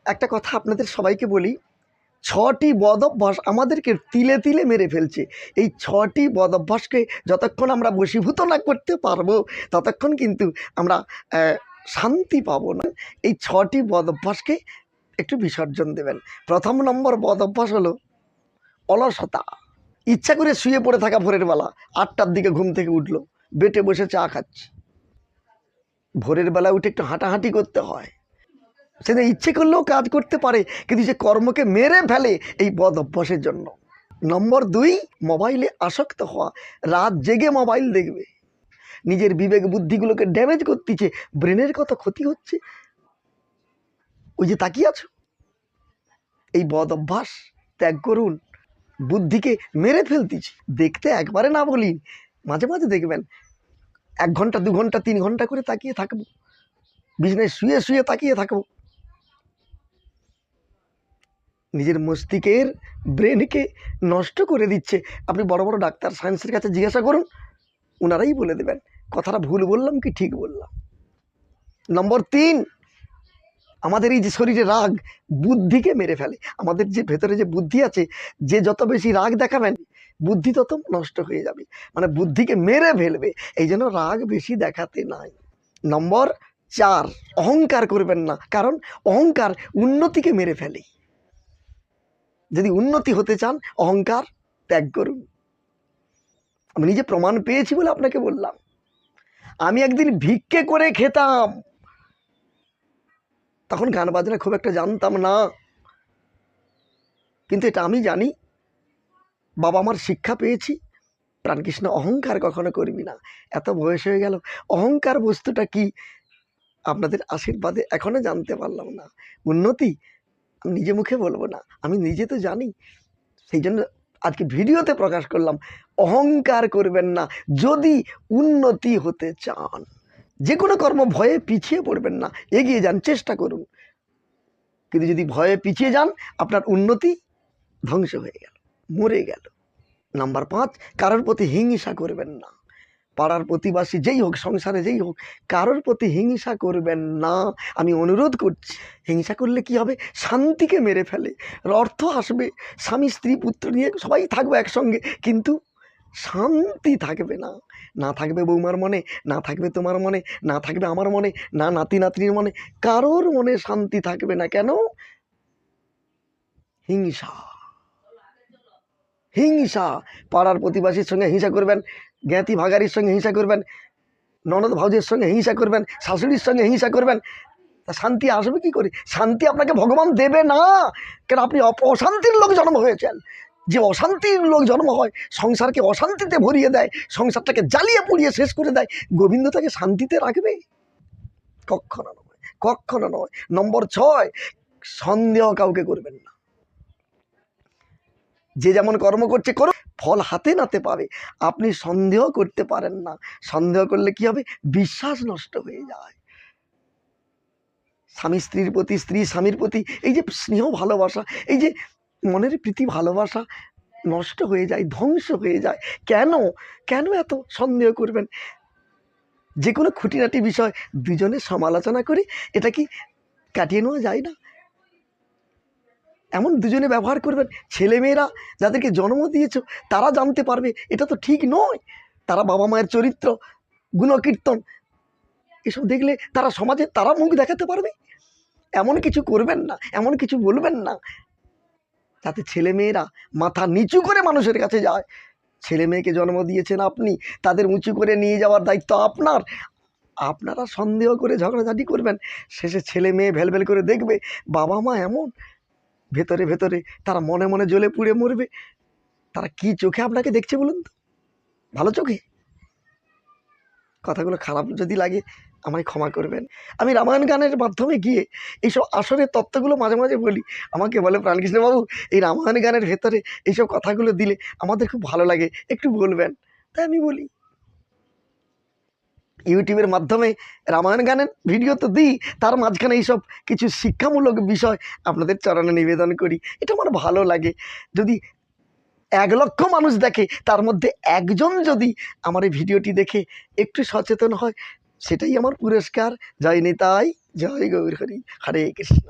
একটা কথা আপনাদের সবাইকে বলি, 6টি বদ অভ্যাস আমাদেরকে তিলে তিলে মেরে ফেলছে। এই 6টি বদ অভ্যাসকে যতক্ষণ আমরা বশীভূত না করতে পারবো ততক্ষণ কিন্তু আমরা শান্তি পাবো না। এই 6টি বদ অভ্যাসকে একটু বিসর্জন দেবেন। প্রথম নম্বর বদ অভ্যাস হলো অলসতা। ইচ্ছা করে শুয়ে পড়ে থাকা ভোরের বেলা 8টার দিকে ঘুম থেকে উঠলো, বেটে বসে চা খাচ্ছে। ভোরের বেলা উঠে একটু হাঁটাহাঁটি করতে হয়, সেটা ইচ্ছে করলেও কাজ করতে পারে, কিন্তু সে কর্মকে মেরে ফেলে এই বদ অভ্যাসের জন্য। নম্বর 2, মোবাইলে আসক্ত হওয়া। রাত জেগে মোবাইল দেখবে, নিজের বিবেক বুদ্ধিগুলোকে ড্যামেজ করতেছে, ব্রেনের কত ক্ষতি হচ্ছে। ওই যে তাকিয়ে আছো, এই বদ অভ্যাস ত্যাগ করুন। বুদ্ধিকে মেরে ফেলতেছি। দেখতে একবারে না বলি, মাঝে মাঝে দেখবেন 1 ঘন্টা 2 ঘন্টা 3 ঘন্টা করে তাকিয়ে থাকবো, বিছানায় শুয়ে শুয়ে তাকিয়ে থাকবো। নিজের মস্তিষ্কের ব্রেনকে নষ্ট করে দিচ্ছে। আপনি বড় বড় ডাক্তার সায়েন্সের কাছে জিজ্ঞাসা করুন, ওনারাই বলে দেবেন কথাটা ভুল বললাম কি ঠিক বললাম। নম্বর 3, আমাদের এই যে শরীরে রাগ বুদ্ধিকে মেরে ফেলে। আমাদের যে ভেতরে যে বুদ্ধি আছে, যে যত বেশি রাগ দেখাবেন বুদ্ধি তত নষ্ট হয়ে যাবে, মানে বুদ্ধিকে মেরে ফেলবে। এই জন্য রাগ বেশি দেখাতে নাই। নম্বর 4, অহংকার করবেন না, কারণ অহংকার উন্নতিকে মেরে ফেলে। যদি উন্নতি হতে চান অহংকার ত্যাগ করুন। আমি নিজে প্রমাণ পেয়েছি বলে আপনাকে বললাম। আমি একদিন ভিক্ষে করে খেতাম, তখন গান বাজনা খুব একটা জানতাম না, কিন্তু এটা আমি জানি, বাবা আমার শিক্ষা পেয়েছি, প্রাণকৃষ্ণ অহংকার কখনো করবি না। এত বয়স হয়ে গেল, অহংকার বস্তুটা কি আপনাদের আশীর্বাদে এখনো জানতে পারলাম না। উন্নতি আমি নিজে মুখে বলবো না, আমি নিজে তো জানি, সেই জন্য আজকে ভিডিওতে প্রকাশ করলাম। অহংকার করবেন না যদি উন্নতি হতে চান। যে কোনো কর্ম ভয়ে পিছিয়ে পড়বেন না, এগিয়ে যান, চেষ্টা করুন। কিন্তু যদি ভয়ে পিছিয়ে যান আপনার উন্নতি ধ্বংস হয়ে গেল, মরে গেল। নাম্বার 5, কারোর প্রতি হিংসা করবেন না। পাড়ার প্রতিবাসী যেই হোক, সংসারে যেই হোক, কারোর প্রতি হিংসা করবেন না, আমি অনুরোধ করছি। হিংসা করলে কি হবে? শান্তিকে মেরে ফেলে। অর্থ আসবে, স্বামী স্ত্রী পুত্র নিয়ে সবাই থাকবে একসঙ্গে, কিন্তু শান্তি থাকবে না। না থাকবে বৌমার মনে, না থাকবে তোমার মনে, না থাকবে আমার মনে, না নাতি নাতনির মনে, কারোর মনে শান্তি থাকবে না। কেন? হিংসা। হিংসা। পাড়ার প্রতিবাসীর সঙ্গে হিংসা করবেন, জ্ঞাতি ভাগারির সঙ্গে হিংসা করবেন, ননদ ভাউজের সঙ্গে হিংসা করবেন, শাশুড়ির সঙ্গে হিংসা করবেন, তা শান্তি আসবে কি করে? শান্তি আপনাকে ভগবান দেবে না, কেন আপনি অশান্তির লোক জন্ম হয়েছেন। যে অশান্তির লোক জন্ম হয়, সংসারকে অশান্তিতে ভরিয়ে দেয়, সংসারটাকে জ্বালিয়ে পুড়িয়ে শেষ করে দেয়, গোবিন্দ তাকে শান্তিতে রাখবে? কখনো নয়, কখনো নয়। নম্বর 6, সন্দেহ কাউকে করবেন না। যে যেমন কর্ম করছে করুন, ফল হাতে নাতে পাবে, আপনি সন্দেহ করতে পারেন না। সন্দেহ করলে কি হবে? বিশ্বাস নষ্ট হয়ে যায়। স্বামী স্ত্রীর প্রতি, স্ত্রী স্বামীর প্রতি এই যে স্নেহ ভালোবাসা, এই যে মনের প্রীতি ভালোবাসা নষ্ট হয়ে যায়, ধ্বংস হয়ে যায়। কেন? কেন এত সন্দেহ করবেন? যে কোনো খুঁটিনাটি বিষয় দুজনে সমালোচনা করে এটা কি কাটিয়ে নেওয়া যায় না? এমন দুজনে ব্যবহার করবেন, ছেলেমেয়েরা যাদেরকে জন্ম দিয়েছ তারা জানতে পারবে এটা তো ঠিক নয়। তারা বাবা মায়ের চরিত্র, গুণকীর্তন এসব দেখলে তারা সমাজে তারা মুখ দেখাতে পারবে। এমন কিছু করবেন না, এমন কিছু বলবেন না যাতে ছেলেমেয়েরা মাথা নিচু করে মানুষের কাছে যায়। ছেলে মেয়েকে জন্ম দিয়েছেন আপনি, তাদের উঁচু করে নিয়ে যাওয়ার দায়িত্ব আপনার। আপনারা সন্দেহ করে ঝগড়াঝাটি করবেন, শেষে ছেলে মেয়ে ভেলভেল করে দেখবে বাবা মা এমন, ভেতরে ভেতরে তারা মনে মনে জ্বলে পুড়ে মরবে। তারা কি চোখে আপনাকে দেখছে বলুন তো? ভালো চোখে? কথাগুলো খারাপ যদি লাগে আমায় ক্ষমা করবেন। আমি রামায়ণ গানের মাধ্যমে গিয়ে এইসব আসরের তত্ত্বগুলো মাঝে মাঝে বলি। আমাকে বলে প্রাণকৃষ্ণবাবু এই রামায়ণ গানের ভেতরে এইসব কথাগুলো দিলে আমাদের খুব ভালো লাগে, একটু বলবেন। তাই আমি বলি। ইউটিউবের মাধ্যমে রামায়ণ গানের ভিডিও তো দিই, তার মাঝখানে এইসব কিছু শিক্ষামূলক বিষয় আপনাদের চরণে নিবেদন করি। এটা আমার ভালো লাগে। যদি 1 লক্ষ মানুষ দেখে, তার মধ্যে একজন যদি আমার এই ভিডিওটি দেখে একটু সচেতন হয়, সেটাই আমার পুরস্কার। জয় নিতাই, জয় গৌর হরি, হরে কৃষ্ণ।